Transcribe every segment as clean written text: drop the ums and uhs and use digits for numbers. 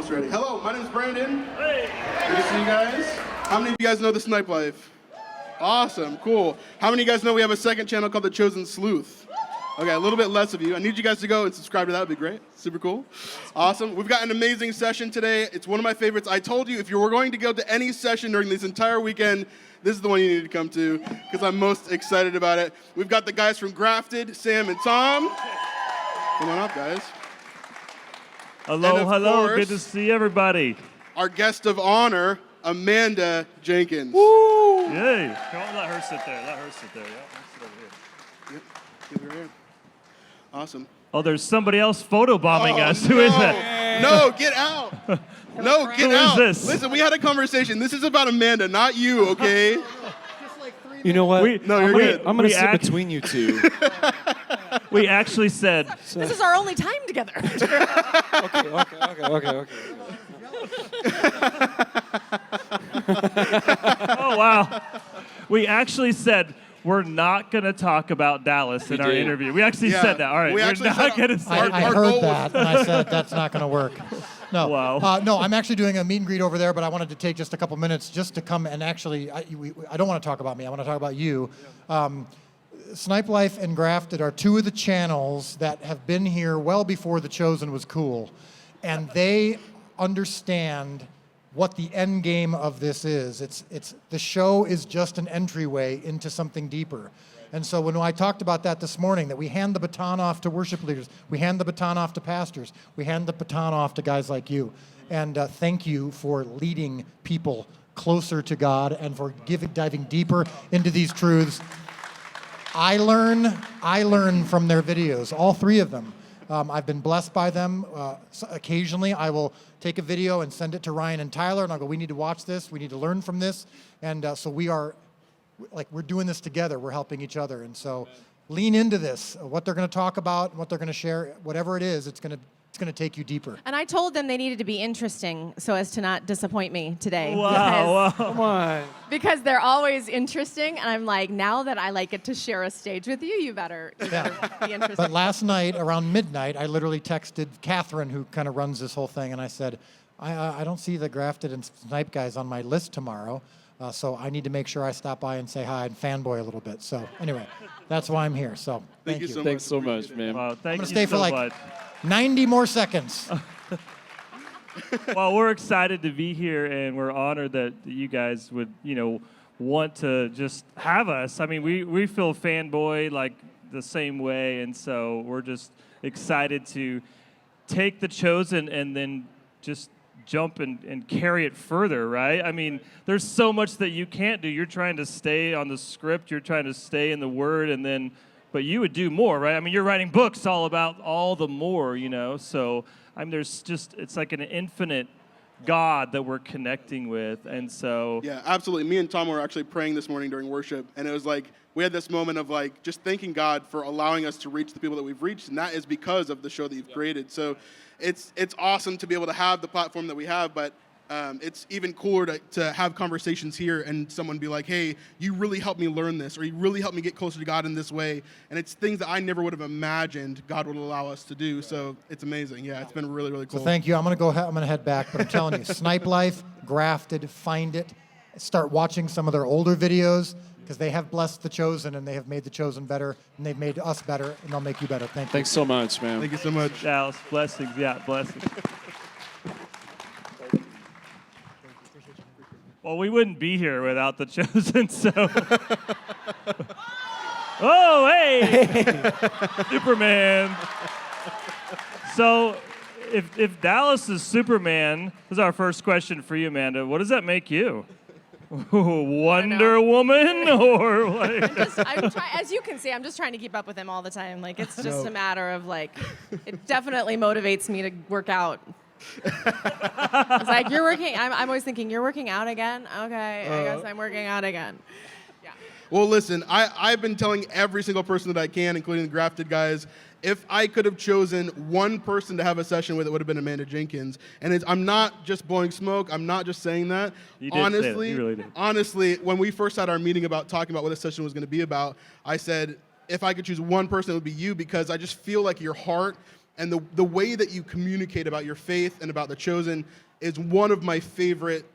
almost ready. Hello, my name is Brandon. Hey. Good to see you guys. How many of you guys know the Snipe Life? Awesome, cool. How many of you guys know we have a second channel called the Chosen Sleuth? Okay, a little bit less of you. I need you guys to go and subscribe to that. That'd be great. Super cool. Awesome. We've got an amazing session today. It's one of my favorites. I told you if you were going to go to any session during this entire weekend, this is the one you need to come to because I'm most excited about it. We've got the guys from Grafted, Sam and Tom. Come on up, guys. Hello, hello. Good to see everybody. Our guest of honor, Amanda Jenkins. Woo! Yay. Come on, let her sit there. Let her sit there. Yeah, I'll sit over here. Yep, give her here. Awesome. Oh, there's somebody else photobombing us. Who is that? No, get out. No, get out. Who is this? Listen, we had a conversation. This is about Amanda, not you, okay? You know what? No, you're good. I'm going to sit between you two. We actually said... This is our only time together. Okay. Oh, wow. We actually said... We're not going to talk about Dallas in our interview. We actually said that. All right, we're not going to say that. I heard that, and I said, that's not going to work. No, wow. No, I'm actually doing a meet and greet over there, but I wanted to take just a couple minutes just to come and actually, I don't want to talk about me. I want to talk about you. Snipe Life and Grafted are two of the channels that have been here well before The Chosen was cool, and they understand what the end game of this is. It's the show is just an entryway into something deeper. And so when I talked about that this morning, that we hand the baton off to worship leaders, we hand the baton off to pastors, we hand the baton off to guys like you. And thank you for leading people closer to God and for diving deeper into these truths. I learn from their videos, all three of them. I've been blessed by them. Occasionally, I will take a video and send it to Ryan and Tyler, and I'll go, we need to watch this, we need to learn from this. And so we're doing this together, we're helping each other. And so lean into this, what they're gonna talk about, what they're gonna share, whatever it is, it's gonna take you deeper. And I told them they needed to be interesting so as to not disappoint me today. Wow. Come on. Because they're always interesting, and I'm like, now that I get to share a stage with you, you better be interesting. But last night, around midnight, I literally texted Catherine, who kind of runs this whole thing, and I said, I don't see the Grafted and Snipe guys on my list tomorrow, so I need to make sure I stop by and say hi and fanboy a little bit. So anyway, that's why I'm here. So thank you. Thanks so much, man. Wow, I'm thank going to you stay so for like much. 90 more seconds. Well, we're excited to be here, and we're honored that you guys would, want to just have us. I mean, we feel fanboy like the same way, and so we're just excited to take The Chosen and then just jump and carry it further, right? I mean, there's so much that you can't do. You're trying to stay on the script, you're trying to stay in the Word, but you would do more, right? I mean, you're writing books all about all the more, so it's like an infinite God that we're connecting with, and so... Yeah, absolutely. Me and Tom were actually praying this morning during worship, and it was like, we had this moment of like, just thanking God for allowing us to reach the people that we've reached, and that is because of the show that you've created. So it's awesome to be able to have the platform that we have, but it's even cooler to have conversations here and someone be like, hey, you really helped me learn this, or you really helped me get closer to God in this way. And it's things that I never would have imagined God would allow us to do. So it's amazing. Yeah, it's been really, really cool. So thank you. I'm going to head back, but I'm telling you, Snipe Life, Grafted, find it. Start watching some of their older videos because they have blessed The Chosen and they have made The Chosen better and they've made us better and they'll make you better. Thank you. Thanks so much, man. Thank you so much. Dallas, blessings. Yeah, blessings. Well, we wouldn't be here without The Chosen, so... Oh, hey! Superman. So, if Dallas is Superman, this is our first question for you, Amanda. What does that make you? Wonder Woman or what? As you can see, I'm just trying to keep up with him all the time. Like, it's just a matter of it definitely motivates me to work out. It's like, you're working, I'm always thinking, you're working out again? Okay, I guess I'm working out again. Yeah. Well, listen, I've been telling every single person that I can, including the Grafted guys, if I could have chosen one person to have a session with, it would have been Amanda Jenkins. And I'm not just blowing smoke. I'm not just saying that. You did say that. You really did. Honestly, when we first had our meeting about talking about what this session was going to be about, I said, if I could choose one person, it would be you, because I just feel like your heart And the way that you communicate about your faith and about the Chosen is one of my favorite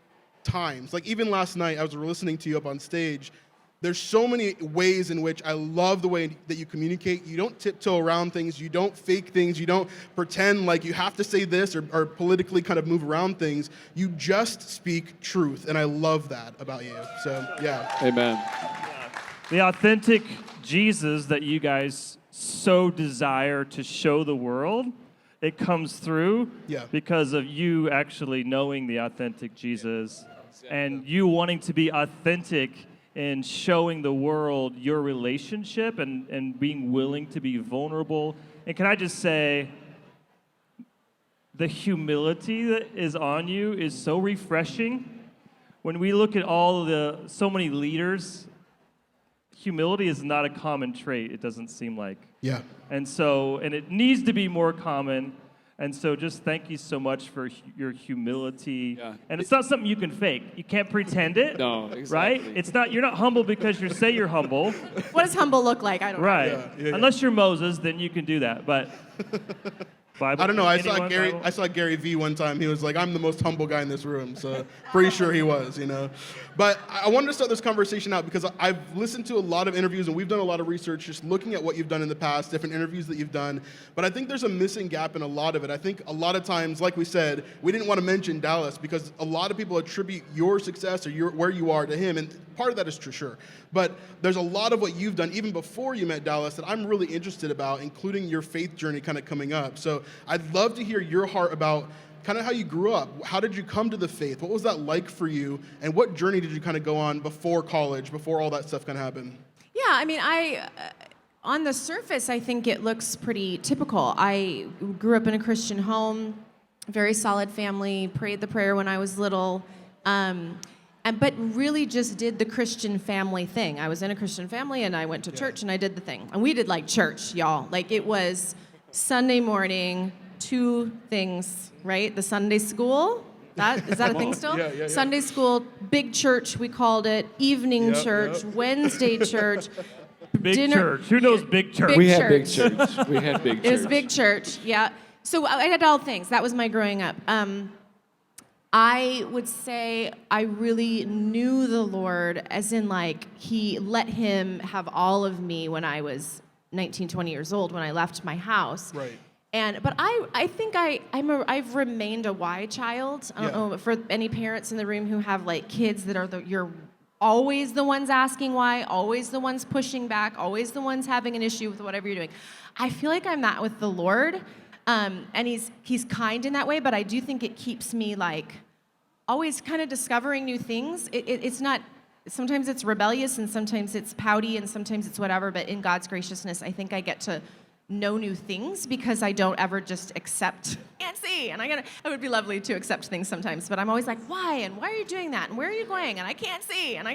times. Like even last night, I was listening to you up on stage. There's so many ways in which I love the way that you communicate. You don't tiptoe around things. You don't fake things. You don't pretend like you have to say this or politically kind of move around things. You just speak truth, and I love that about you. So, yeah. Amen. The authentic Jesus that you guys so desire to show the world, it comes through because of you actually knowing the authentic Jesus and you wanting to be authentic in showing the world your relationship and being willing to be vulnerable. And can I just say, the humility that is on you is so refreshing. When we look at so many leaders, humility is not a common trait, it doesn't seem like. Yeah. And it needs to be more common. And so just thank you so much for your humility. Yeah. And it's not something you can fake. You can't pretend it. No, exactly. Right? You're not humble because you say you're humble. What does humble look like? I don't know. Right. Unless you're Moses, then you can do that. But Bible, I don't know. I saw Gary V one time. He was like, "I'm the most humble guy in this room." So pretty sure he was, you know. But I wanted to start this conversation out because I've listened to a lot of interviews and we've done a lot of research just looking at what you've done in the past, different interviews that you've done. But I think there's a missing gap in a lot of it. I think a lot of times, like we said, we didn't want to mention Dallas because a lot of people attribute your success or where you are to him, and part of that is true, sure. But there's a lot of what you've done even before you met Dallas that I'm really interested about, including your faith journey kind of coming up. So I'd love to hear your heart about kind of how you grew up. How did you come to the faith? What was that like for you? And what journey did you kind of go on before college, before all that stuff kind of happened? Yeah, I mean, on the surface, I think it looks pretty typical. I grew up in a Christian home, very solid family, prayed the prayer when I was little, but really just did the Christian family thing. I was in a Christian family, and I went to church, and I did the thing. And we did like church, y'all. Like it was Sunday morning, 2 things, right? The Sunday school, is that a thing still? Yeah. Sunday school, big church, we called it, evening church, Wednesday church, Big dinner. church. Who knows big church? We had big church. We had big church. It was big church, yeah. So I had all things. That was my growing up. I would say I really knew the Lord, as in like he let him have all of me when I was 19, 20 years old when I left my house. Right. But I think I've remained a why child. I don't know for any parents in the room who have like kids that are you're always the ones asking why, always the ones pushing back, always the ones having an issue with whatever you're doing. I feel like I'm that with the Lord, and he's kind in that way. But I do think it keeps me like always kind of discovering new things. It's not. Sometimes it's rebellious, and sometimes it's pouty, and sometimes it's whatever. But in God's graciousness, I think I get to know new things because I don't ever just accept, can't see, and it would be lovely to accept things sometimes, but I'm always like, why, and why are you doing that, and where are you going, and I can't see, and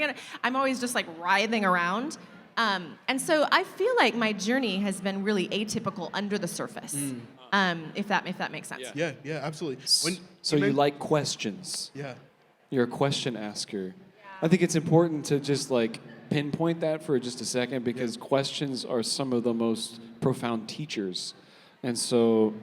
I'm always just like writhing around, and so I feel like my journey has been really atypical under the surface, if that makes sense. Yeah, absolutely. So you like questions. Yeah. You're a question asker. I think it's important to just like pinpoint that for just a second because questions are some of the most profound teachers. And so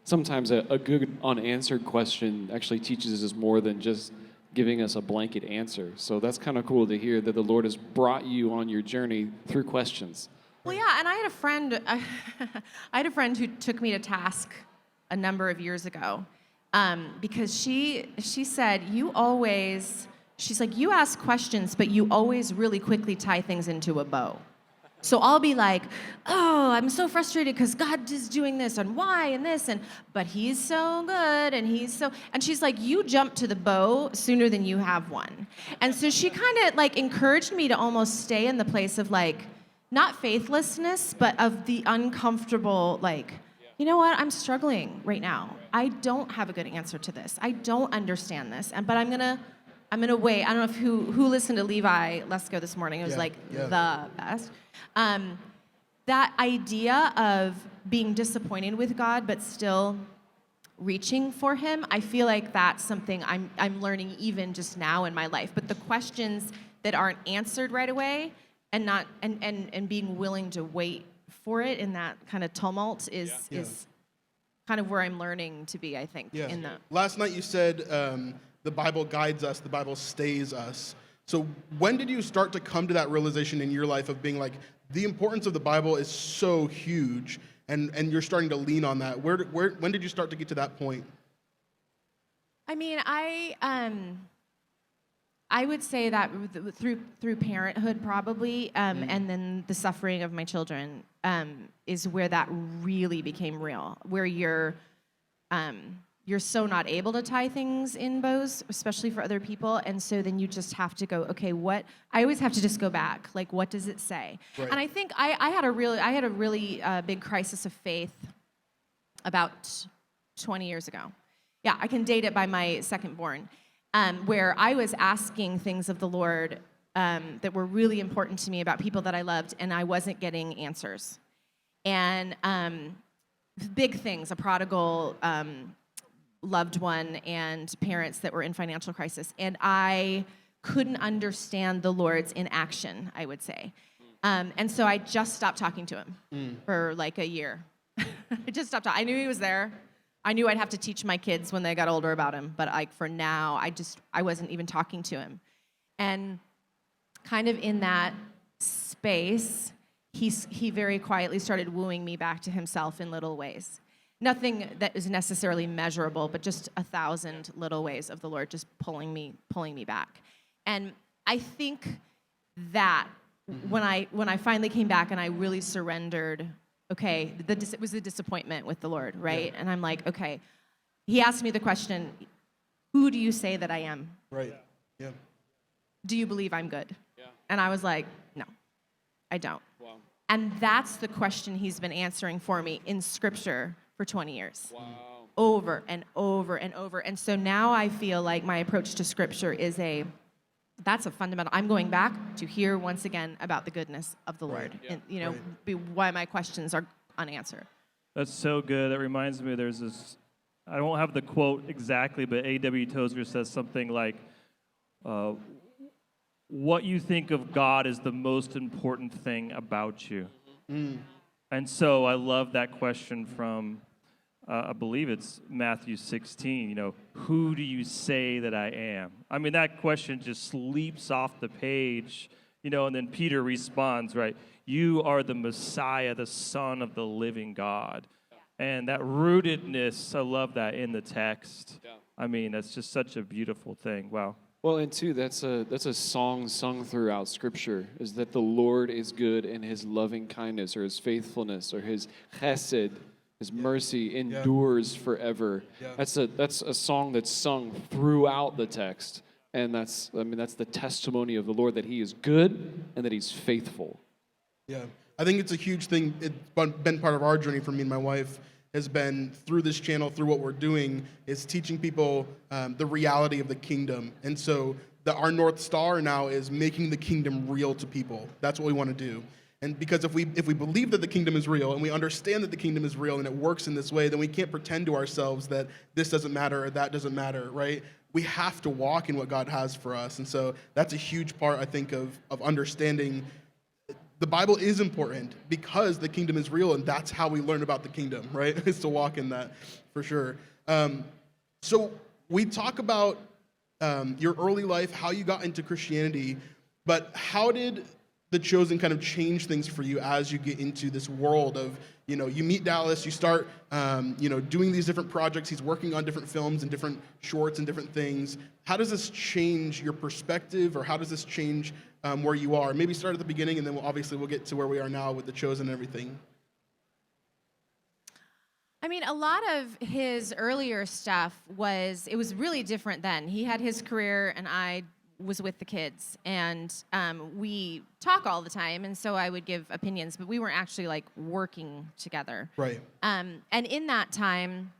sometimes a good unanswered question actually teaches us more than just giving us a blanket answer. So that's kind of cool to hear that the Lord has brought you on your journey through questions. Well, yeah, and I had a friend who took me to task a number of years ago because she said, she's like, you ask questions, but you always really quickly tie things into a bow. So I'll be like, oh, I'm so frustrated because God is doing this and why and this, but he's so good and she's like, you jump to the bow sooner than you have one. And so she kind of like encouraged me to almost stay in the place of like, not faithlessness, but of the uncomfortable, like, you know what, I'm struggling right now. I don't have a good answer to this. I don't understand this, but I'm gonna wait. I don't know if who listened to Levi Let's Go this morning. It was the best. That idea of being disappointed with God, but still reaching for him, I feel like that's something I'm learning even just now in my life. But the questions that aren't answered right away and being willing to wait for it in that kind of tumult is kind of where I'm learning to be, I think. Yeah. In the Last night you said the Bible guides us, the Bible stays us. So when did you start to come to that realization in your life of being like, the importance of the Bible is so huge, and you're starting to lean on that? When did you start to get to that point? I mean, I would say that through parenthood probably, and then the suffering of my children is where that really became real. Where you're so not able to tie things in bows, especially for other people, and so then you just have to go, okay, what? I always have to just go back, like, what does it say? Right. And I think I had a really big crisis of faith about 20 years ago. Yeah, I can date it by my second born, where I was asking things of the Lord that were really important to me about people that I loved, and I wasn't getting answers. And big things, a prodigal loved one and parents that were in financial crisis. And I couldn't understand the Lord's inaction, I would say. And so I just stopped talking to him for like a year. I just stopped talking. I knew he was there. I knew I'd have to teach my kids when they got older about him, but for now, I wasn't even talking to him. And kind of in that space, he very quietly started wooing me back to himself in little ways. Nothing that is necessarily measurable, but just 1,000 little ways of the Lord just pulling me back. And I think that when I finally came back and I really surrendered, okay, it was a disappointment with the Lord, right? Yeah. And I'm like, okay. He asked me the question, who do you say that I am? Right, yeah. Do you believe I'm good? Yeah. And I was like, no, I don't. Wow. And that's the question he's been answering for me in Scripture for 20 years. Wow. Over and over and over. And so now I feel like my approach to Scripture is that's a fundamental. I'm going back to hear once again about the goodness of the Lord. Yeah. And, why my questions are unanswered. That's so good. That reminds me, there's this, I don't have the quote exactly, but A.W. Tozer says something like, what you think of God is the most important thing about you. Mm. And so I love that question from, I believe it's Matthew 16, who do you say that I am? I mean, that question just leaps off the page, and then Peter responds, right? You are the Messiah, the Son of the living God. And that rootedness, I love that in the text. Yeah. I mean, that's just such a beautiful thing. Wow. Well, and too, that's a song sung throughout Scripture, is that the Lord is good and his loving kindness or his faithfulness or his chesed, his mercy endures forever. Yeah. That's a song that's sung throughout the text. And that's the testimony of the Lord that he is good and that he's faithful. Yeah. I think it's a huge thing. It's been part of our journey for me and my wife, has been through this channel, through what we're doing, is teaching people the reality of the kingdom. And so our North Star now is making the kingdom real to people. That's what we want to do. And because if we believe that the kingdom is real and we understand that the kingdom is real and it works in this way, then we can't pretend to ourselves that this doesn't matter or that doesn't matter, right? We have to walk in what God has for us. And so that's a huge part, I think, of understanding the Bible is important because the kingdom is real, and that's how we learn about the kingdom, right? Is to walk in that, for sure. So we talk about your early life, how you got into Christianity, but how did the Chosen kind of change things for you as you get into this world of, you meet Dallas, you start, doing these different projects. He's working on different films and different shorts and different things. How does this change your perspective, or how does this change where you are? Maybe start at the beginning, and then we'll get to where we are now with the Chosen and everything. I mean, a lot of his earlier stuff was really different then. He had his career, and I was with the kids, and we talk all the time, and so I would give opinions, but we weren't actually like working together. Right. And in that time,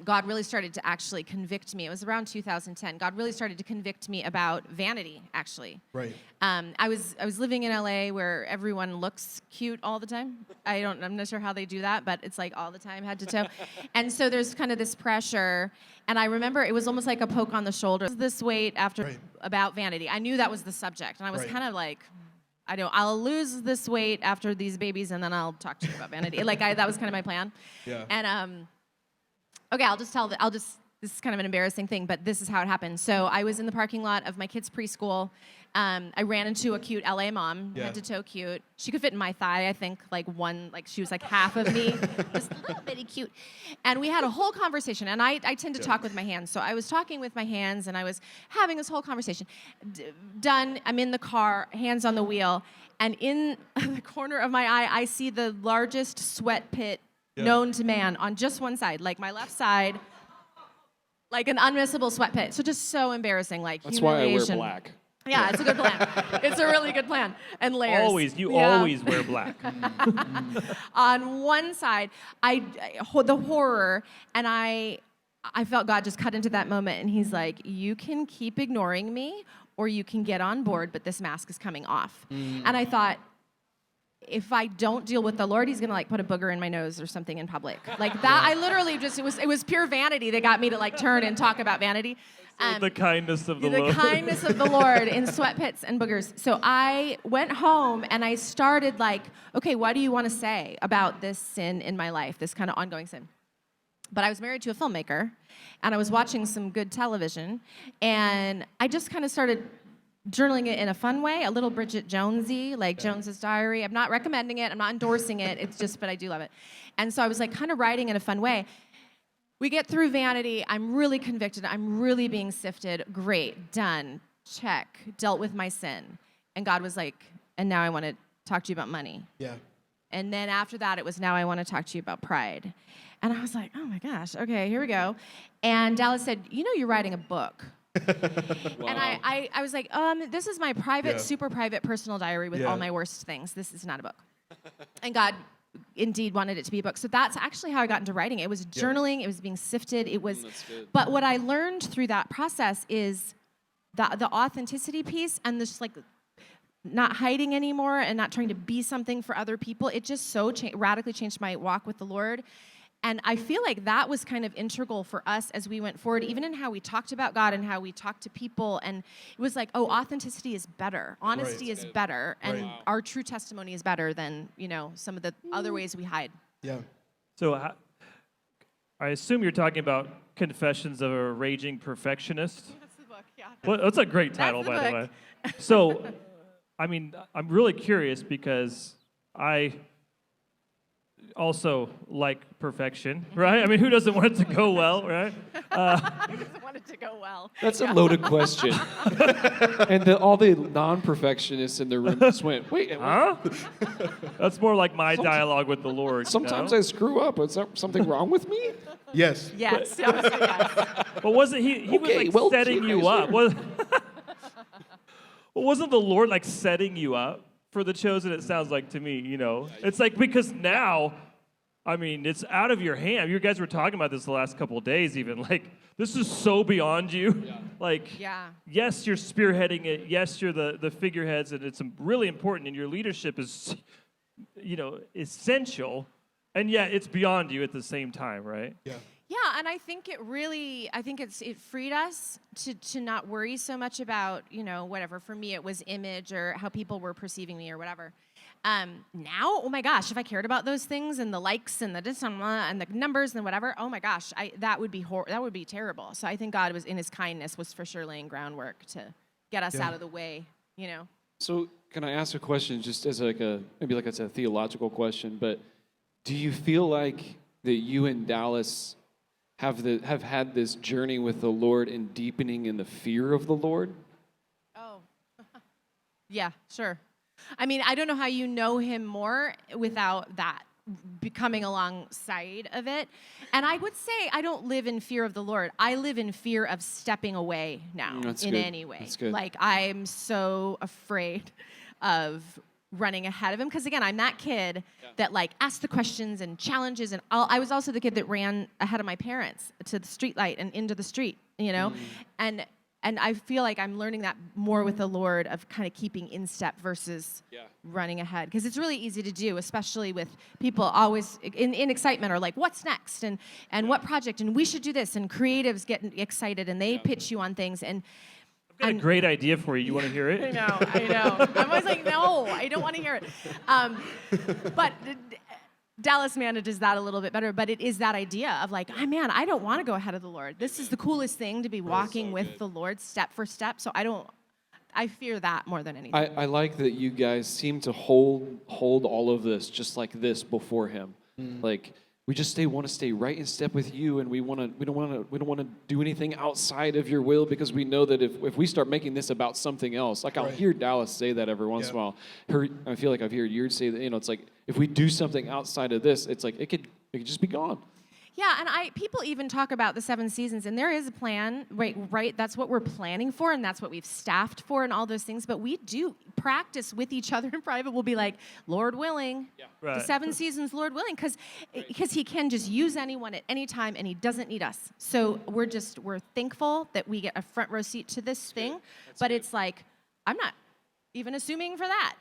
God really started to actually convict me. It was around 2010. God really started to convict me about vanity, actually. Right. I was living in LA where everyone looks cute all the time. I'm not sure how they do that, but it's like all the time, head to toe. And so there's kind of this pressure. And I remember it was almost like a poke on the shoulder. This weight about vanity. I knew that was the subject, and I was kind of like, I'll lose this weight after these babies, and then I'll talk to you about Vanity. Like that was kind of my plan. Yeah. And okay, this is kind of an embarrassing thing, but this is how it happened. So I was in the parking lot of my kid's preschool. I ran into a cute LA mom, head to toe cute. She could fit in my thigh, I think, like she was like half of me, just a little bitty cute. And we had a whole conversation, and I tend to talk with my hands. So I was talking with my hands, and I was having this whole conversation. Done, I'm in the car, hands on the wheel, and in the corner of my eye, I see the largest sweat pit known to man on just one side, like my left side, like an unmissable sweat pit. So just so embarrassing, like That's why I wear humiliation. black. Yeah, it's a good plan. It's a really good plan. And layers. You always wear black. On one side, the horror, and I felt God just cut into that moment, and he's like, you can keep ignoring me, or you can get on board, but this mask is coming off. And I thought, if I don't deal with the Lord, he's gonna like put a booger in my nose or something in public. Like that, I literally just, it was pure vanity that got me to like turn and talk about vanity. The kindness of the Lord. The kindness of the Lord in sweat pits and boogers. So I went home and I started like, okay, what do you want to say about this sin in my life, this kind of ongoing sin? But I was married to a filmmaker, and I was watching some good television, and I just kind of started journaling it in a fun way, a little Bridget Jonesy, like Jones's Diary. I'm not recommending it. I'm not endorsing it. It's just, but I do love it. And so I was like kind of writing in a fun way. We get through Vanity. I'm really convicted. I'm really being sifted. Great. Done. Check. Dealt with my sin. And God was like, and now I want to talk to you about money. Yeah. And then after that, it was, now I want to talk to you about pride. And I was like, oh my gosh, okay, here we go. And Dallas said, you know, you're writing a book. Wow. And I was like, this is my private, super private personal diary with all my worst things. This is not a book. And God indeed wanted it to be a book. So that's actually how I got into writing. It was journaling. It was being sifted. It was, That's good. but what I learned through that process is the authenticity piece and this like not hiding anymore and not trying to be something for other people. It just so radically changed my walk with the Lord. And I feel like that was kind of integral for us as we went forward, even in how we talked about God and how we talked to people. And it was like, oh, authenticity is better. Honesty is better. And our true testimony is better than, you know, some of the other ways we hide. Yeah. So I assume you're talking about Confessions of a Raging Perfectionist. That's the book, yeah. Well, that's a great title, the by the book. way. So, I mean, I'm really curious because I also like perfection, right? I mean, who doesn't want it to go well, right? Who doesn't want it to go well? That's a loaded question. And all the non-perfectionists in the room just went, wait. Huh? That's more like my dialogue with the Lord. Sometimes you know? I screw up. Is there something wrong with me? Yes. Yes, honestly, yes. But wasn't he was Okay, like well, setting you you guys up? Well, wasn't the Lord like setting you up for the chosen? It sounds like to me, you know. It's like because now, I mean, it's out of your hand. You guys were talking about this the last couple of days even. Like, this is so beyond you. Yeah. Like, yes, you're spearheading it. Yes, you're the figureheads, and it's really important, and your leadership is, you know, essential, and yet it's beyond you at the same time, right? Yeah. Yeah, and I think it freed us to not worry so much about, you know, whatever. For me, it was image or how people were perceiving me or whatever. Now, oh my gosh, if I cared about those things and the likes and the this and the numbers and whatever, oh my gosh, that would be terrible. So I think God was in His kindness was for sure laying groundwork to get us out of the way, you know. So can I ask a question, just as maybe it's a theological question, but do you feel like that you and Dallas have had this journey with the Lord in deepening in the fear of the Lord? Oh, yeah, sure. I mean, I don't know how you know Him more without that coming alongside of it. And I would say I don't live in fear of the Lord. I live in fear of stepping away now in any way. That's good. Like, I'm so afraid of running ahead of Him. Because again, I'm that kid that like asked the questions and challenges. And I was also the kid that ran ahead of my parents to the street light and into the street, you know? And I feel like I'm learning that more with the Lord of kind of keeping in step versus running ahead. Because it's really easy to do, especially with people always in excitement or like, what's next? And what project? And we should do this. And creatives get excited and they pitch you on things. And Got a great idea for you. You want to hear it? I know. I'm always like, no, I don't want to hear it. But Dallas manages that a little bit better, but it is that idea of like, oh, man, I don't want to go ahead of the Lord. This is the coolest thing, to be walking with the Lord step for step. So I fear that more than anything. I like that you guys seem to hold all of this just like this before Him. Like we just want to stay right in step with you, and we don't want to do anything outside of your will, because we know that if we start making this about something else, like I'll hear Dallas say that every once in a while. I feel like I've heard you say that, it's like if we do something outside of this, it's like it could just be gone. Yeah, and people even talk about the 7 seasons, and there is a plan, right? That's what we're planning for, and that's what we've staffed for, and all those things. But we do practice with each other in private. We'll be like, Lord willing, the 7 seasons, Lord willing, because He can just use anyone at any time, and He doesn't need us. So we're thankful that we get a front row seat to this thing. But it's like, I'm not even assuming for that.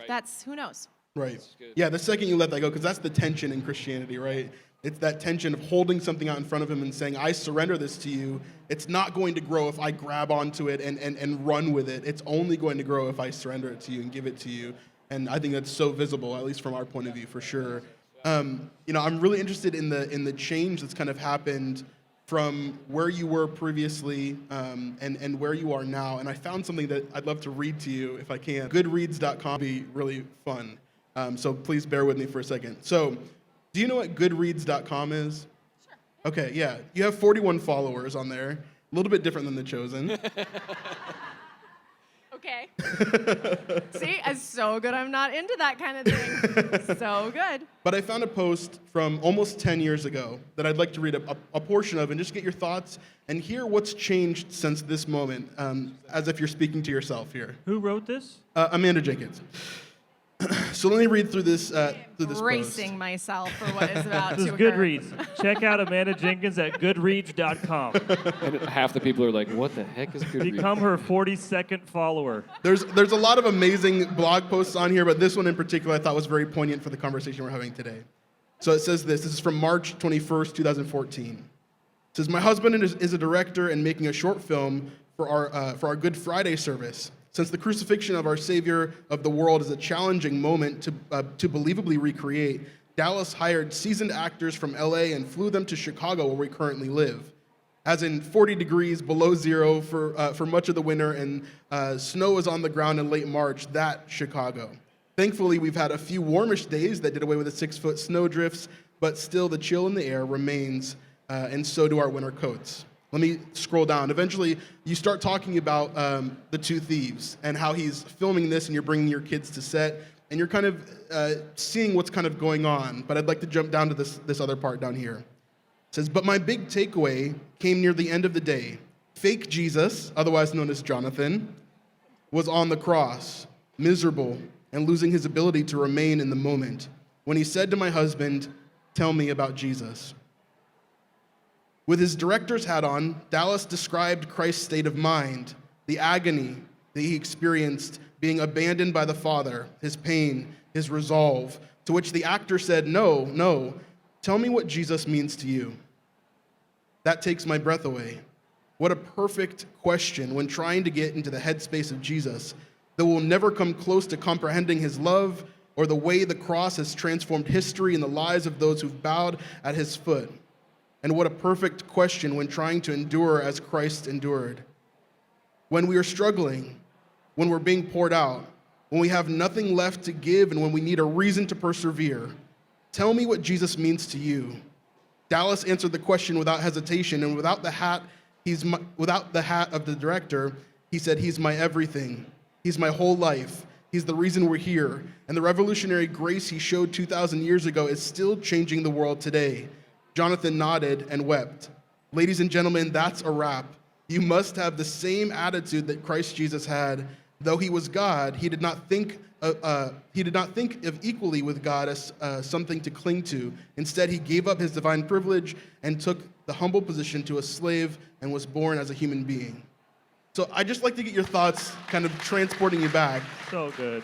That's who knows. Right. Yeah, the second you let that go, because that's the tension in Christianity, right? It's that tension of holding something out in front of Him and saying, I surrender this to you. It's not going to grow if I grab onto it and run with it. It's only going to grow if I surrender it to you and give it to you. And I think that's so visible, at least from our point of view, for sure. I'm really interested in the change that's kind of happened from where you were previously and where you are now. And I found something that I'd love to read to you if I can. Goodreads.com would be really fun. So please bear with me for a second. So, do you know what Goodreads.com is? Sure. Okay, yeah. You have 41 followers on there. A little bit different than The Chosen. Okay. See, it's so good I'm not into that kind of thing. So good. But I found a post from almost 10 years ago that I'd like to read a portion of and just get your thoughts and hear what's changed since this moment, as if you're speaking to yourself here. Who wrote this? Amanda Jenkins. So let me read through this Bracing post. myself for what is about This to is occur. Goodreads. Check out Amanda Jenkins at goodreads.com. And half the people are like, what the heck is Goodreads? Become her 42nd follower. There's a lot of amazing blog posts on here, but this one in particular I thought was very poignant for the conversation we're having today. So it says this is from March 21st, 2014. It says, my husband is a director and making a short film for our Good Friday service. Since the crucifixion of our Savior of the world is a challenging moment to believably recreate, Dallas hired seasoned actors from LA and flew them to Chicago, where we currently live. As in 40 degrees below zero for much of the winter, and snow is on the ground in late March, that Chicago. Thankfully, we've had a few warmish days that did away with the 6-foot snow drifts, but still the chill in the air remains, and so do our winter coats. Let me scroll down. Eventually, you start talking about the two thieves and how he's filming this, and you're bringing your kids to set, and you're kind of seeing what's kind of going on. But I'd like to jump down to this other part down here. It says, but my big takeaway came near the end of the day. Fake Jesus, otherwise known as Jonathan, was on the cross, miserable, and losing his ability to remain in the moment, when he said to my husband, tell me about Jesus. With his director's hat on, Dallas described Christ's state of mind, the agony that he experienced being abandoned by the Father, his pain, his resolve, to which the actor said, no, tell me what Jesus means to you. That takes my breath away. What a perfect question when trying to get into the headspace of Jesus that will never come close to comprehending his love or the way the cross has transformed history and the lives of those who've bowed at his foot. And what a perfect question when trying to endure as Christ endured. When we are struggling, when we're being poured out, when we have nothing left to give, and when we need a reason to persevere, tell me what Jesus means to you. Dallas answered the question without hesitation, and without the hat of the director, he said, he's my everything. He's my whole life. He's the reason we're here. And the revolutionary grace he showed 2,000 years ago is still changing the world today. Jonathan nodded and wept. Ladies and gentlemen, that's a wrap. You must have the same attitude that Christ Jesus had. Though he was God, he did not think of equally with God as something to cling to. Instead, he gave up his divine privilege and took the humble position to a slave and was born as a human being. So I'd just like to get your thoughts, kind of transporting you back. So good.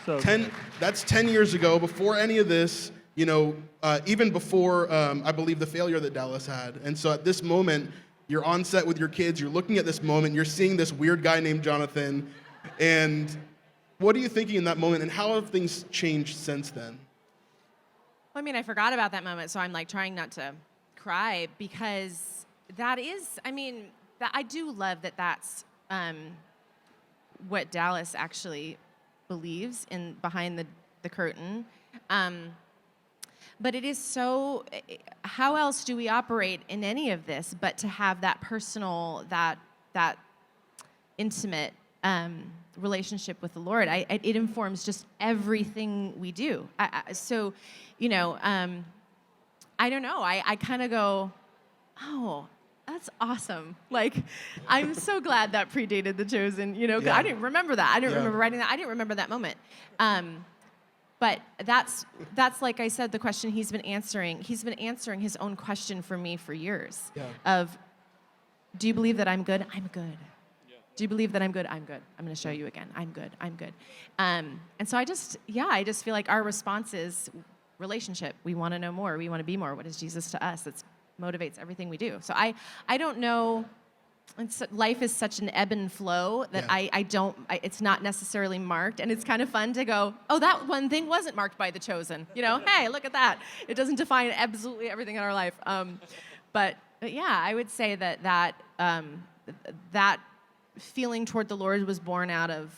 So 10, good. that's 10 years ago, before any of this, even before, I believe, the failure that Dallas had. And so at this moment, You're on set with your kids. You're looking at this moment. You're seeing this weird guy named Jonathan. And what are you thinking in that moment? And how have things changed since then? I mean, I forgot about that moment, so I'm like trying not to cry because that is, I mean, I do love that that's what Dallas actually believes in behind the curtain. But it is so, how else do we operate in any of this but to have that personal, that intimate relationship with the Lord? It informs just everything we do. So, you know, I don't know. I kind of go, oh, that's awesome. Like, I'm so glad that predated The Chosen, you know, 'cause I didn't remember that. I didn't remember writing that. I didn't remember that moment. But that's like I said, the question he's been answering. He's been answering his own question for me for years. Yeah. Of, do you believe that I'm good? I'm good. Yeah. Do you believe that I'm good? I'm good. I'm going to show you again. I'm good. I'm good. And so I just feel like our response is relationship. We want to know more. We want to be more. What is Jesus to us? That motivates everything we do. So I don't know. Life is such an ebb and flow that it's not necessarily marked, and it's kind of fun to go, oh, that one thing wasn't marked by The Chosen. You know, hey, look at that. It doesn't define absolutely everything in our life. But yeah, I would say that feeling toward the Lord was born out of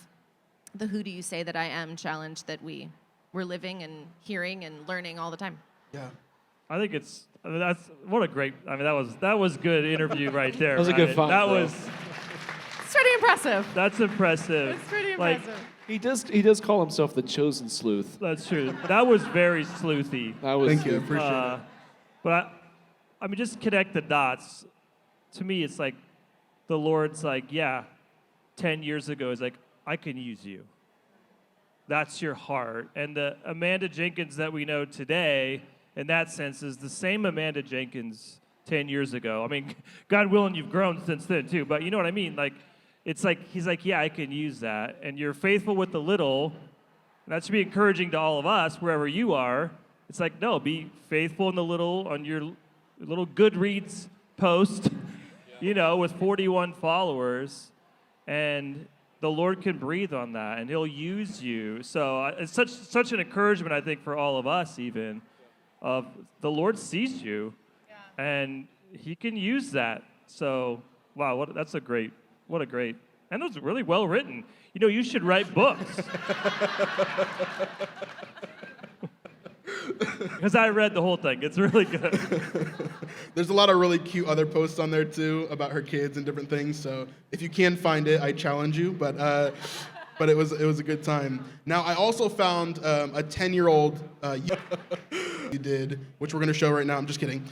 the "Who do you say that I am?" challenge that we're living and hearing and learning all the time. Yeah. I think that's what a great. I mean, that was good interview right there. That was a good find. It's pretty impressive. That's impressive. It's pretty impressive. Like, he does call himself the Chosen Sleuth. That's true. That was very sleuthy. Thank you. Appreciate it. But I mean, just connect the dots. To me, it's like the Lord's like, yeah, 10 years ago, is like, I can use you. That's your heart. And the Amanda Jenkins that we know today, in that sense, is the same Amanda Jenkins 10 years ago. I mean, God willing, you've grown since then too, but you know what I mean? Like, it's like, he's like, yeah, I can use that. And you're faithful with the little, and that should be encouraging to all of us, wherever you are. It's like, no, be faithful in the little, on your little Goodreads post, you know, with 41 followers, and the Lord can breathe on that, and he'll use you. So it's such an encouragement, I think, for all of us even, of the Lord sees you, and he can use that. So, wow, what a great, and it was really well written. You know, you should write books. Because I read the whole thing. It's really good. There's a lot of really cute other posts on there too about her kids and different things. So if you can find it, I challenge you. But it was a good time. Now I also found a 10-year-old you did, which we're going to show right now. I'm just kidding.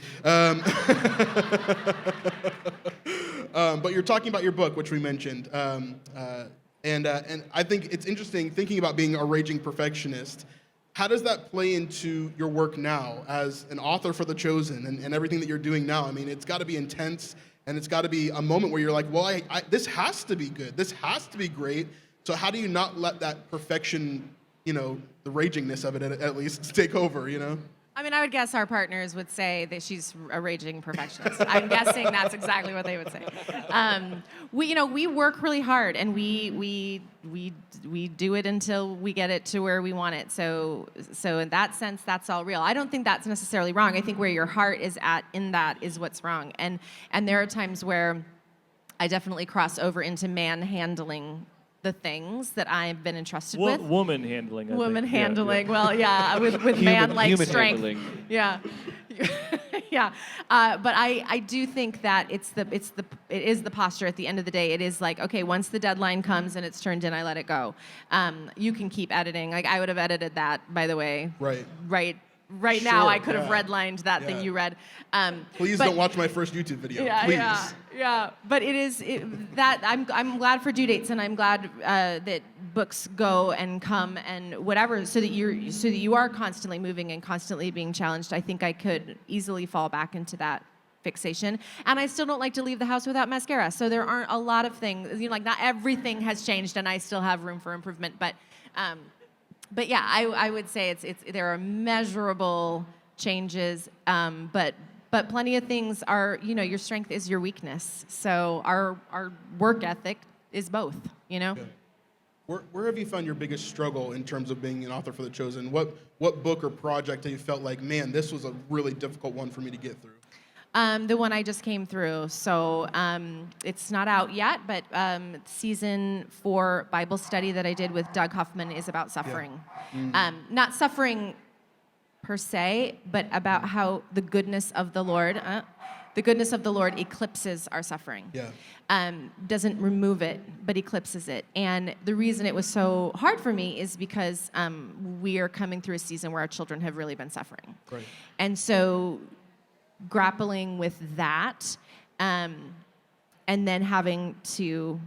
But you're talking about your book, which we mentioned. And I think it's interesting thinking about being a raging perfectionist. How does that play into your work now as an author for The Chosen and everything that you're doing now? I mean, it's got to be intense, and it's got to be a moment where you're like, well, this has to be good. This has to be great. So how do you not let that perfection, you know, the ragingness of it at least take over, you know? I mean, I would guess our partners would say that she's a raging perfectionist. I'm guessing that's exactly what they would say. We work really hard, and we do it until we get it to where we want it. So in that sense, that's all real. I don't think that's necessarily wrong. I think where your heart is at in that is what's wrong. And there are times where I definitely cross over into manhandling the things that I've been entrusted with. Woman handling. Woman handling. Yeah. Well, yeah, with man-like strength. Handling. Yeah, yeah. But I do think that it is the posture at the end of the day. It is like, okay, once the deadline comes and it's turned in, I let it go. You can keep editing. Like I would have edited that, by the way. Right now, Sure, I could have redlined that thing you read. Please don't watch my first YouTube video. Please. Yeah. But that I'm glad for due dates, and I'm glad that books go and come and whatever, so that you are constantly moving and constantly being challenged. I think I could easily fall back into that fixation, and I still don't like to leave the house without mascara. So there aren't a lot of things, like not everything has changed, and I still have room for improvement. But yeah, I would say there are measurable changes, but but plenty of things are, your strength is your weakness. So our work ethic is both, Yeah. Where have you found your biggest struggle in terms of being an author for The Chosen? What book or project have you felt like, man, this was a really difficult one for me to get through? The one I just came through. So it's not out yet, but season 4 Bible study that I did with Doug Huffman is about suffering. Not suffering per se, but about how the goodness of the Lord eclipses our suffering. Yeah. Doesn't remove it, but eclipses it. And the reason it was so hard for me is because we are coming through a season where our children have really been suffering. Right. And so grappling with that, and then having to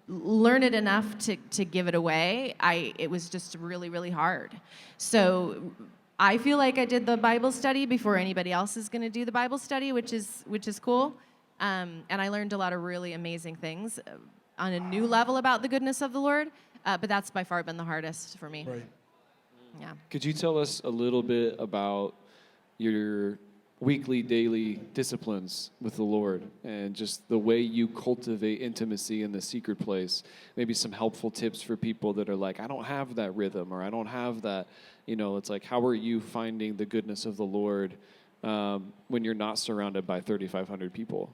learn it enough to give it away, it was just really, really hard. So I feel like I did the Bible study before anybody else is going to do the Bible study, which is cool. And I learned a lot of really amazing things on a new level about the goodness of the Lord. But that's by far been the hardest for me. Right. Yeah. Could you tell us a little bit about your weekly, daily disciplines with the Lord and just the way you cultivate intimacy in the secret place? Maybe some helpful tips for people that are like, I don't have that rhythm, or I don't have that, it's like, how are you finding the goodness of the Lord when you're not surrounded by 3,500 people?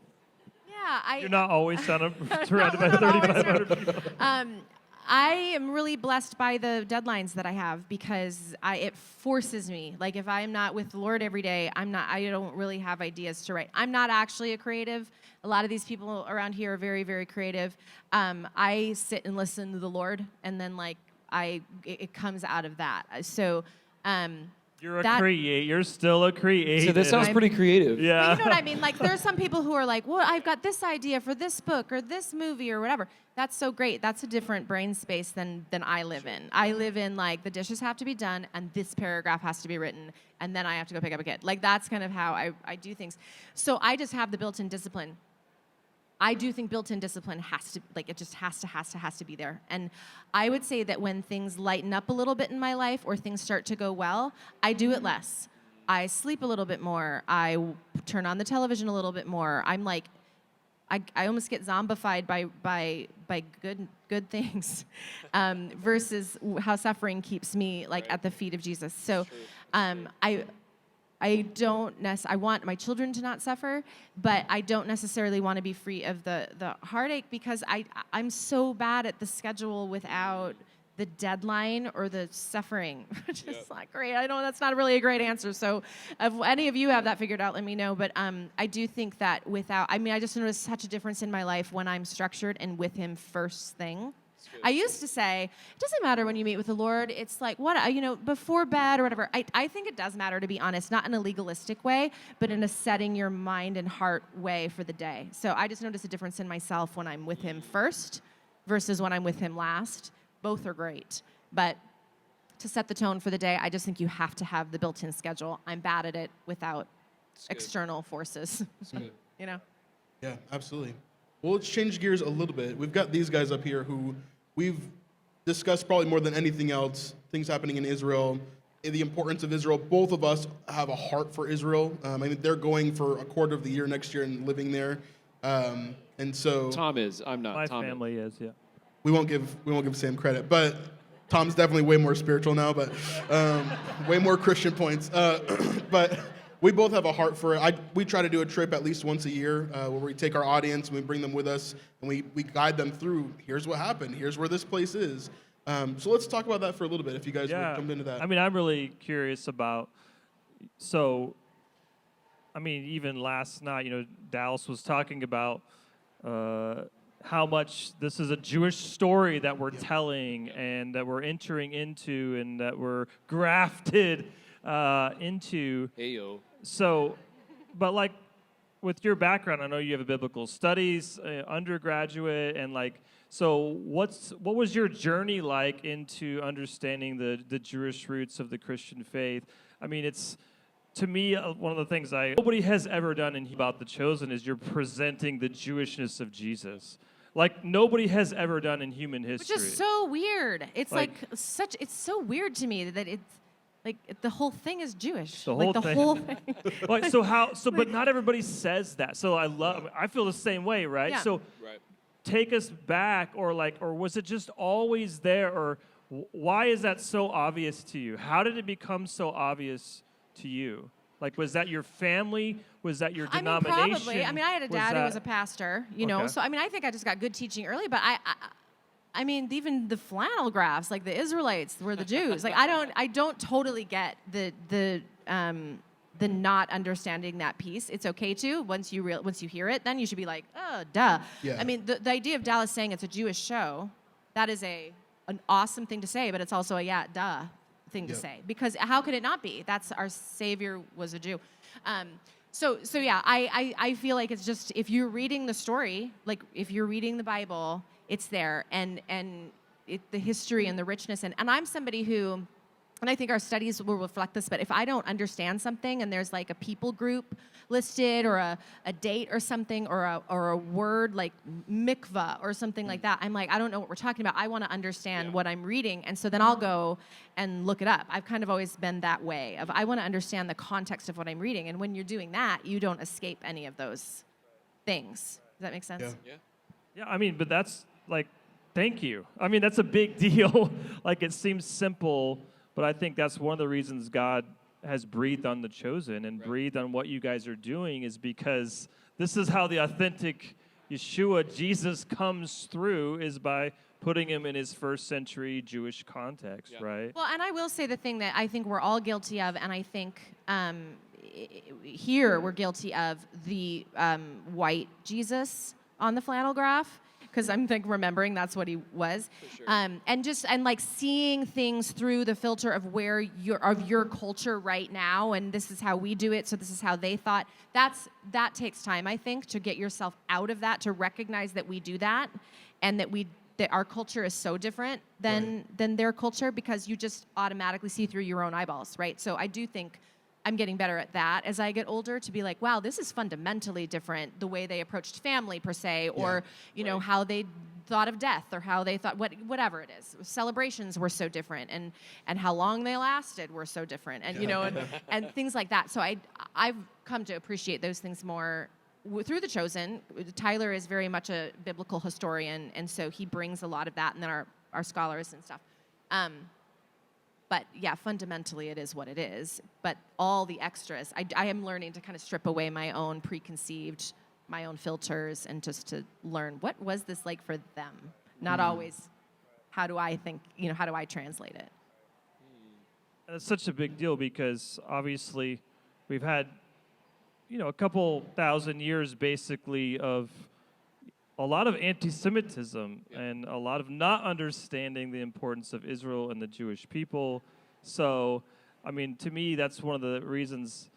Yeah, You're not always surrounded by we're not always 3,500 people. I am really blessed by the deadlines that I have because it forces me. Like if I'm not with the Lord every day, I don't really have ideas to write. I'm not actually a creative. A lot of these people around here are very, very creative. I sit and listen to the Lord, and then it comes out of that. So You're still a creative. So that sounds pretty creative. Yeah. But you know what I mean? Like, there are some people who are like, well, I've got this idea for this book or this movie or whatever. That's so great. That's a different brain space than I live in. I live in, like, the dishes have to be done, and this paragraph has to be written, and then I have to go pick up a kid. Like, that's kind of how I do things. So I just have the built-in discipline. I do think built-in discipline has to, it just has to be there. And I would say that when things lighten up a little bit in my life or things start to go well, I do it less. I sleep a little bit more. I turn on the television a little bit more. I'm like, I almost get zombified by good things, versus how suffering keeps me at the feet of Jesus. So, I want my children to not suffer, but I don't necessarily want to be free of the heartache because I'm so bad at the schedule without the deadline or the suffering, which is not great. I know that's not really a great answer. So if any of you have that figured out, let me know. But I do think that I just noticed such a difference in my life when I'm structured and with him first thing. I used to say, it doesn't matter when you meet with the Lord. It's like, before bed or whatever. I think it does matter, to be honest, not in a legalistic way, but in a setting your mind and heart way for the day. So I just notice a difference in myself when I'm with him first versus when I'm with him last. Both are great. But to set the tone for the day, I just think you have to have the built-in schedule. I'm bad at it without external forces. Yeah, absolutely. Well, let's change gears a little bit. We've got these guys up here who we've discussed probably more than anything else, things happening in Israel, the importance of Israel. Both of us have a heart for Israel. They're going for a quarter of the year next year and living there. And so Tom is. I'm not. My Tom family is, yeah. we won't give Sam credit, but Tom's definitely way more spiritual now, but way more Christian points. But we both have a heart for it. We try to do a trip at least once a year where we take our audience and we bring them with us and we guide them through, here's what happened, here's where this place is. So let's talk about that for a little bit, if you guys would jump into that. I'm really curious about, even last night, Dallas was talking about how much this is a Jewish story that we're telling and that we're entering into and that we're grafted into. Heyo. So, but with your background, I know you have a biblical studies, undergraduate, and so what was your journey like into understanding the Jewish roots of the Christian faith? It's, to me, one of the things nobody has ever done about The Chosen is you're presenting the Jewishness of Jesus. Nobody has ever done in human history. Which is so weird. It's it's so weird to me that like the whole thing is Jewish. The like whole the thing. whole thing. Like, but not everybody says that. So I feel the same way, right? Yeah. So take us back, or was it just always there, or why is that so obvious to you? How did it become so obvious to you? Like, was that your family? Was that your denomination? I mean, probably. I mean, I had a dad who was a pastor, you know, Okay. so I mean, I think I just got good teaching early, but I mean, even the flannel graphs, like the Israelites were the Jews. Like, I don't totally get the not understanding that piece. It's okay to once you hear it, then you should be like, oh, duh. Yeah. I mean, the idea of Dallas saying it's a Jewish show, that is an awesome thing to say, but it's also a duh thing to say, because how could it not be? That's our Savior was a Jew. So yeah, I feel like it's just, if you're reading the story, like if you're reading the Bible, it's there, and the history and the richness, and I'm somebody who, and I think our studies will reflect this, but if I don't understand something and there's like a people group listed, or a date or something, or a word like mikvah or something like that, I'm like, I don't know what we're talking about. I want to understand what I'm reading, and so then I'll go and look it up. I've kind of always been that way, of I want to understand the context of what I'm reading, and when you're doing that, you don't escape any of those things. Does that make sense? Yeah, I mean, but that's like, thank you. I mean, that's a big deal. Like, it seems simple, but I think that's one of the reasons God has breathed on the Chosen and breathed on what you guys are doing, is because this is how the authentic Yeshua, Jesus, comes through, is by putting him in his first century Jewish context, right? Well, and I will say the thing that I think we're all guilty of, and I think here we're guilty of the white Jesus on the flannel graph, because I'm like remembering that's what he was, and like seeing things through the filter of where your culture right now, and this is how we do it, so this is how they thought. That takes time, I think, to get yourself out of that, to recognize that we do that, and that our culture is so different than their culture, because you just automatically see through your own eyeballs, right? So I do think I'm getting better at that as I get older, to be like, wow, this is fundamentally different, the way they approached family per se, or you know, how they thought of death, or how they thought whatever it is. Celebrations were so different, and how long they lasted were so different, and you know, and things like that. So I've come to appreciate those things more through the Chosen. Tyler is very much a biblical historian, and so he brings a lot of that, and then our scholars and stuff. But yeah, fundamentally it is what it is. But all the extras, I am learning to kind of strip away my own preconceived, my own filters, and just to learn, what was this like for them? Not always, how do I think, you know, how do I translate it? And it's such a big deal, because obviously we've had, you know, a couple thousand years basically of a lot of anti-Semitism and a lot of not understanding the importance of Israel and the Jewish people. So, I mean, to me, that's one of the reasons,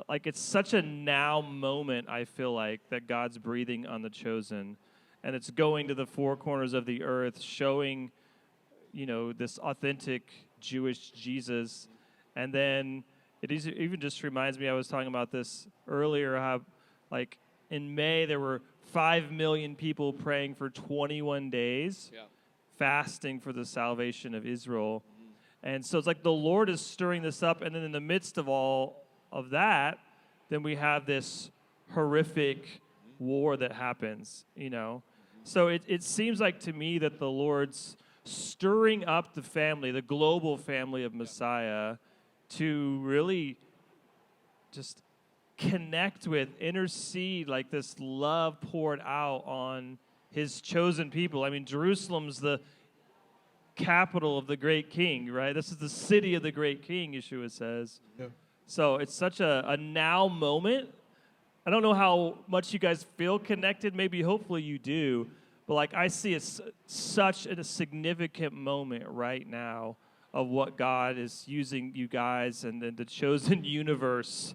like, it's such a now moment, I feel like, that God's breathing on the Chosen. And it's going to the four corners of the earth, showing, you know, this authentic Jewish Jesus. And then it even just reminds me, I was talking about this earlier, how, like, in May, there were 5 million people praying for 21 days, fasting for the salvation of Israel. And so it's like the Lord is stirring this up, and then in the midst of all of that, then we have this horrific war that happens, you know. So it seems like to me that the Lord's stirring up the family, the global family of Messiah, to really just connect with, intercede, like this love poured out on his chosen people. I mean, Jerusalem's the capital of the great king, right? This is the city of the great king, Yeshua says. Yeah. So it's such a now moment. I don't know how much you guys feel connected. Maybe, hopefully you do. But like, I see such a significant moment right now of what God is using you guys and the chosen universe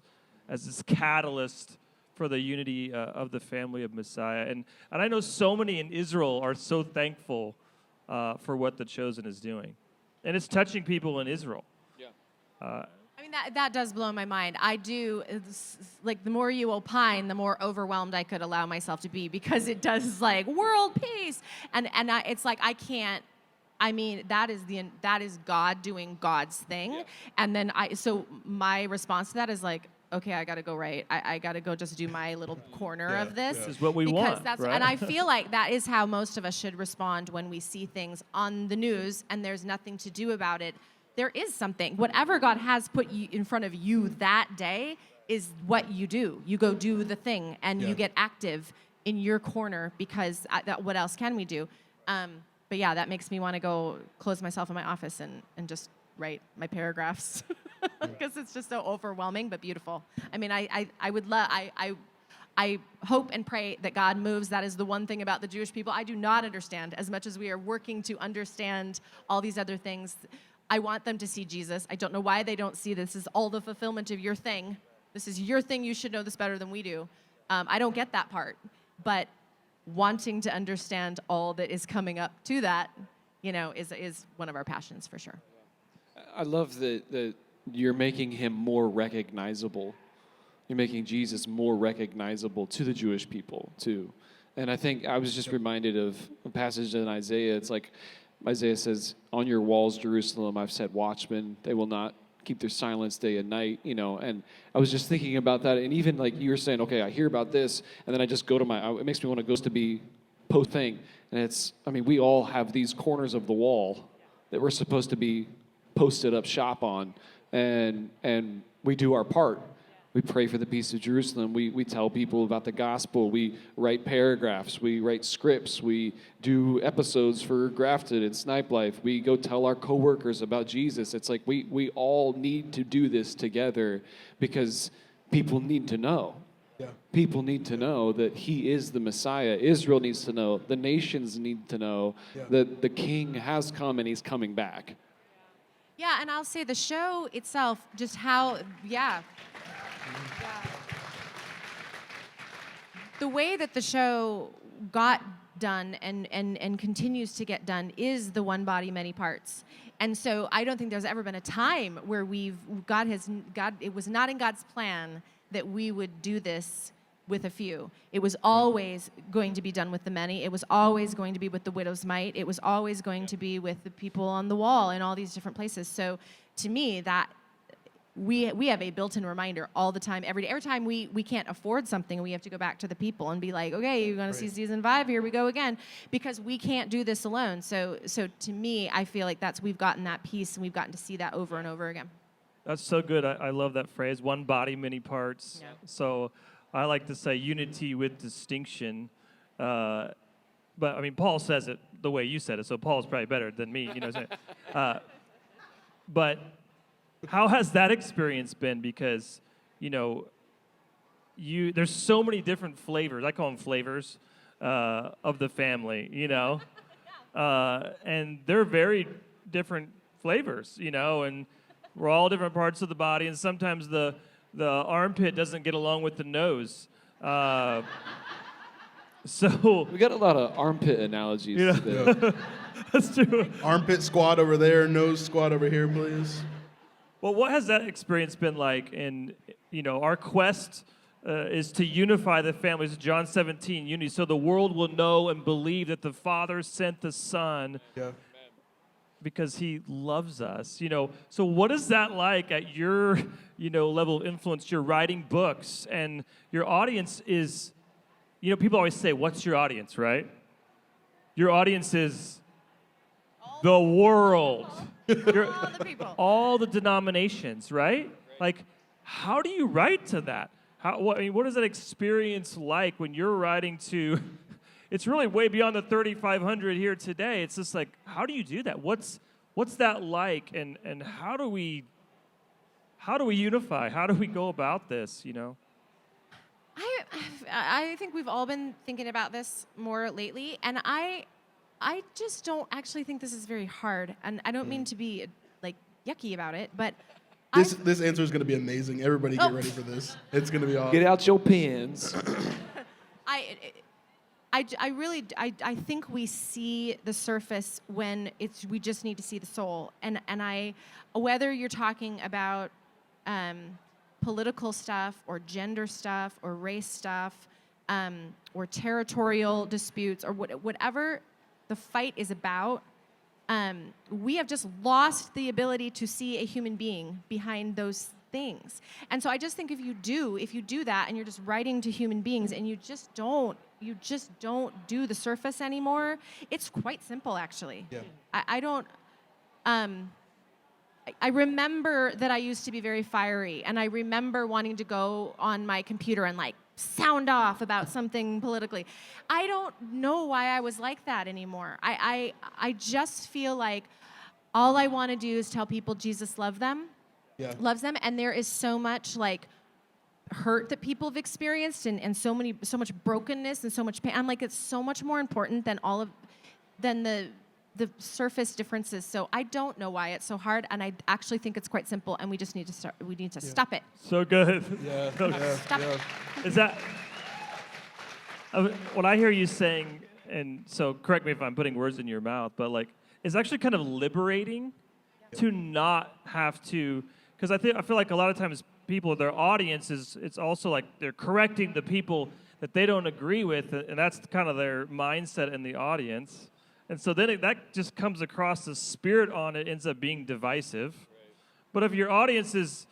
as this catalyst for the unity of the family of Messiah. And I know so many in Israel are so thankful for what the Chosen is doing. And it's touching people in Israel. Yeah. I mean, that does blow my mind. I do, like, the more you opine, the more overwhelmed I could allow myself to be, because it does, like, world peace. And it's like, I I mean, that is God doing God's thing. And then so my response to that is like, okay, I got to go right. I got to go just do my little corner of this. This is what we because want, that's, right? And I feel like that is how most of us should respond when we see things on the news and there's nothing to do about it. There is something. Whatever God has put you in front of you that day is what you do. You go do the thing, and you get active in your corner because what else can we do? But yeah, that makes me want to go close myself in my office and just write my paragraphs because it's just so overwhelming but beautiful. I mean, I would love, I hope and pray that God moves. That is the one thing about the Jewish people I do not understand. As much as we are working to understand all these other things, I want them to see Jesus. I don't know why they don't see this as all the fulfillment of your thing. This is your thing. You should know this better than we do. I don't get that part. But wanting to understand all that is coming up to that, is one of our passions for sure. I love that you're making him more recognizable. You're making Jesus more recognizable to the Jewish people, too. And I think I was just reminded of a passage in Isaiah. It's like Isaiah says, on your walls, Jerusalem, I've set watchmen. They will not keep their silence day and night, and I was just thinking about that. And even like you were saying, okay, I hear about this, and then I just go to it makes me want to go to be post thing. And we all have these corners of the wall that we're supposed to be posted up shop on, and we do our part. We pray for the peace of Jerusalem. We tell people about the gospel. We write paragraphs. We write scripts. We do episodes for Grafted and Snipe Life. We go tell our coworkers about Jesus. It's like we all need to do this together because people need to know. Yeah. People need to know that he is the Messiah. Israel needs to know. The nations need to know that the King has come and he's coming back. Yeah, and I'll say the show itself, just how, the way that the show got done and continues to get done is the one body, many parts. And so I don't think there's ever been a time where it was not in God's plan that we would do this with a few. It was always going to be done with the many. It was always going to be with the widow's mite. It was always going to be with the people on the wall in all these different places. So to me, that we have a built-in reminder all the time, every day. Every time we can't afford something, we have to go back to the people and be like, okay, you're going to see season 5, here we go again, because we can't do this alone. So to me, I feel like we've gotten that piece, and we've gotten to see that over and over again. That's so good. I love that phrase, one body, many parts. Yeah. So I like to say unity with distinction. But I mean, Paul says it the way you said it, so Paul's probably better than me. But how has that experience been? Because, there's so many different flavors. I call them flavors of the family, and they're very different flavors, and we're all different parts of the body, and sometimes the armpit doesn't get along with the nose. So we got a lot of armpit analogies today. Yeah. That's true. Armpit squat over there, nose squat over here, please. Well, what has that experience been like? And our quest is to unify the families. John 17, unity, so the world will know and believe that the Father sent the Son. Yeah. Because he loves us, So what is that like at your, level of influence? You're writing books, and your audience is, people always say, what's your audience, right? Your audience is the world. All the people. All the denominations, right? Like, how do you write to that? What is that experience like when you're writing to... It's really way beyond the 3,500 here today. It's just like, how do you do that? What's that like? And how do we unify? How do we go about this? I think we've all been thinking about this more lately, and I just don't actually think this is very hard. And I don't mean to be like yucky about it, but this answer is going to be amazing. Everybody, get ready for this. It's going to be awesome. Get out your pens. I think we see the surface when we just need to see the soul. And whether you're talking about political stuff or gender stuff or race stuff or territorial disputes or whatever the fight is about, we have just lost the ability to see a human being behind those things. And so I just think if you do that and you're just writing to human beings and you just don't do the surface anymore, it's quite simple actually. Yeah. I remember that I used to be very fiery, and I remember wanting to go on my computer and like sound off about something politically. I don't know why I was like that anymore. I just feel like all I want to do is tell people Jesus loves them, and there is so much like hurt that people have experienced, and so much brokenness and so much pain. I'm like, it's so much more important than the surface differences. So I don't know why it's so hard, and I actually think it's quite simple, and we just need to start. We need to stop it. So good. Stop it. Is that what I hear you saying? And so, correct me if I'm putting words in your mouth, but like, it's actually kind of liberating to not have to, because I feel like a lot of times people, their audience it's also like they're correcting the people that they don't agree with, and that's kind of their mindset in the audience. And so then that just comes across, the spirit on it ends up being divisive. But if your audience is,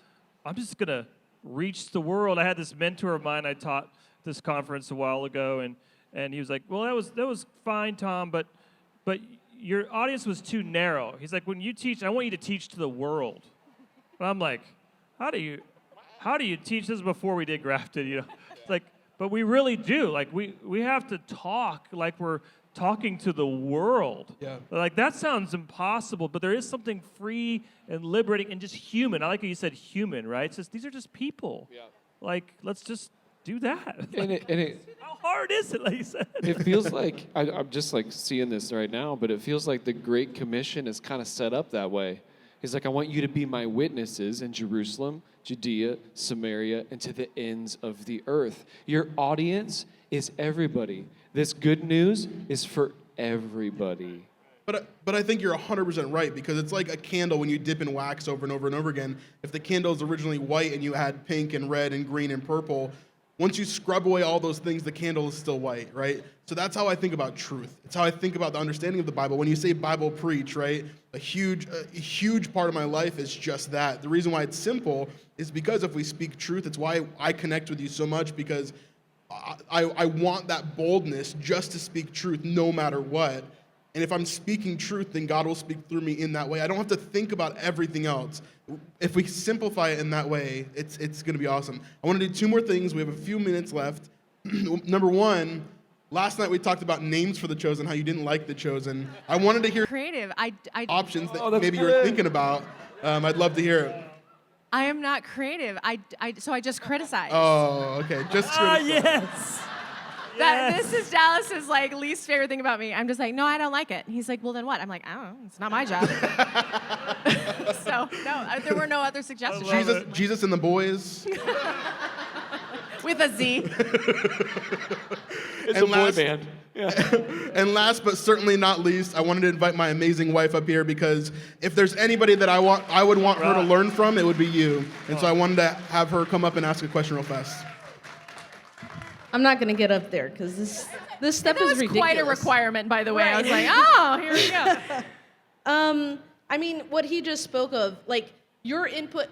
I'm just going to reach the world. I had this mentor of mine I taught this conference a while ago, and he was like, well, that was fine, Tom, but your audience was too narrow. He's like, when you teach, I want you to teach to the world. And I'm like, how do you teach this? Before we did Grafted, you know? It's like, but we really do. Like, we have to talk like we're talking to the world. Yeah. Like, that sounds impossible, but there is something free and liberating and just human. I like how you said human, right? It's just, these are just people. Yeah. Like, let's just do that. How hard is it, like you said? It feels like, I'm just like seeing this right now, but it feels like the Great Commission is kind of set up that way. He's like, I want you to be my witnesses in Jerusalem, Judea, Samaria, and to the ends of the earth. Your audience is everybody. This good news is for everybody. But I think you're 100% right, because it's like a candle when you dip in wax over and over and over again. If the candle is originally white and you had pink and red and green and purple, once you scrub away all those things, the candle is still white, right? So that's how I think about truth. It's how I think about the understanding of the Bible. When you say Bible preach, right, a huge part of my life is just that. The reason why it's simple is because if we speak truth, it's why I connect with you so much, because I want that boldness just to speak truth no matter what. And if I'm speaking truth, then God will speak through me in that way. I don't have to think about everything else. If we simplify it in that way, it's going to be awesome. I want to do two more things. We have a few minutes left. Number one, last night we talked about names for The Chosen, how you didn't like The Chosen. I wanted to hear Creative. options that maybe you were thinking about. I'd love to hear it. I am not creative. So I just criticize. Oh, okay. Just Yes. This is Dallas's like least favorite thing about me. I'm just like, no, I don't like it. He's like, well, then what? I'm like, I don't know. It's not my job. So no, there were no other suggestions. Jesus and the Boys. With a Z. It's a boy band. Yeah. And last but certainly not least, I wanted to invite my amazing wife up here, because if there's anybody that I would want her to learn from, it would be you. And so I wanted to have her come up and ask a question real fast. I'm not going to get up there because this step is ridiculous. Quite a requirement, by the way. Right. I was like, oh, here we go. I mean, what he just spoke of, like your input.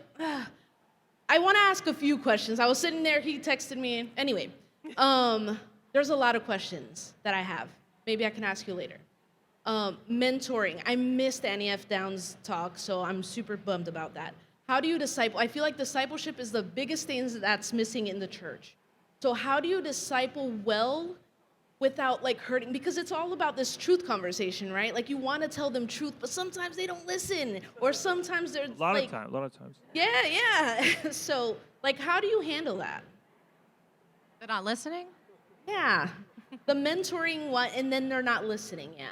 I want to ask a few questions. I was sitting there. He texted me. Anyway, there's a lot of questions that I have. Maybe I can ask you later. Mentoring. I missed Annie F. Downs' talk, so I'm super bummed about that. How do you disciple? I feel like discipleship is the biggest thing that's missing in the church. So how do you disciple well without like hurting? Because it's all about this truth conversation, right? Like you want to tell them truth, but sometimes they don't listen, or sometimes they're a lot of times. Yeah. So like, how do you handle that? They're not listening? Yeah. The mentoring one, and then they're not listening. Yeah.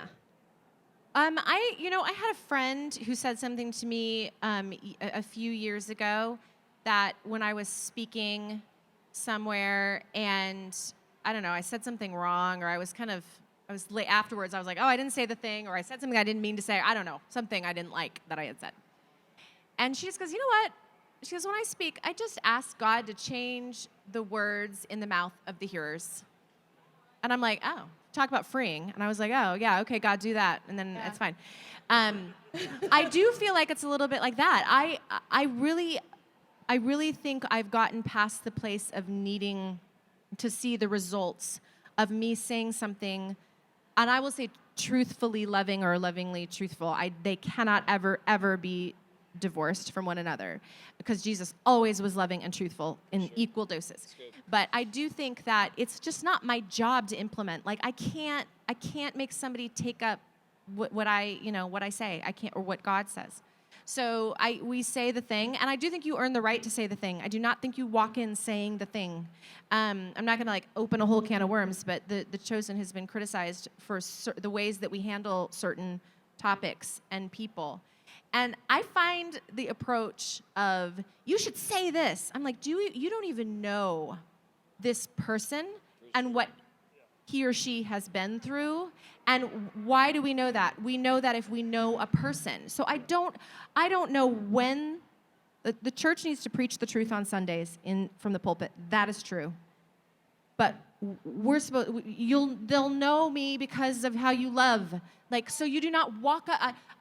I had a friend who said something to me a few years ago, that when I was speaking somewhere and I don't know, I said something wrong, or I was late afterwards. I was like, oh, I didn't say the thing, or I said something I didn't mean to say. I don't know, something I didn't like that I had said. And she just goes, you know what? She goes, when I speak, I just ask God to change the words in the mouth of the hearers. And I'm like, oh, talk about freeing. And I was like, oh, yeah, okay, God, do that. And then it's fine. I do feel like it's a little bit like that. I really think I've gotten past the place of needing to see the results of me saying something, and I will say truthfully loving or lovingly truthful. They cannot ever be divorced from one another, because Jesus always was loving and truthful in equal doses. But I do think that it's just not my job to implement. Like I can't make somebody take up what I say. I can't, or what God says. So we say the thing, and I do think you earn the right to say the thing. I do not think you walk in saying the thing. I'm not going to like open a whole can of worms, but the Chosen has been criticized for the ways that we handle certain topics and people. And I find the approach of, you should say this. I'm like, you don't even know this person and what he or she has been through. And why do we know that? We know that if we know a person. So I don't know when the church needs to preach the truth on Sundays from the pulpit. That is true. But they'll know me because of how you love. Like, so you do not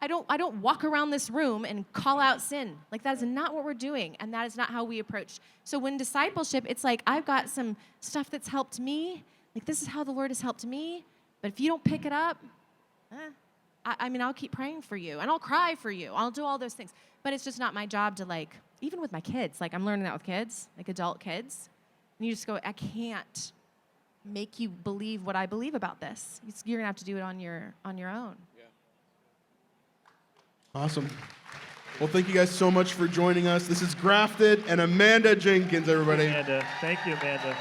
I don't walk around this room and call out sin. Like, that is not what we're doing, and that is not how we approach. So when discipleship, it's like, I've got some stuff that's helped me. Like, this is how the Lord has helped me. But if you don't pick it up, I mean, I'll keep praying for you, and I'll cry for you. I'll do all those things. But it's just not my job to, like, even with my kids. Like, I'm learning that with kids, like adult kids. And you just go, I can't make you believe what I believe about this. You're going to have to do it on your own. Yeah. Awesome. Well, thank you guys so much for joining us. This is Grafted and Amanda Jenkins, everybody. Amanda. Thank you, Amanda.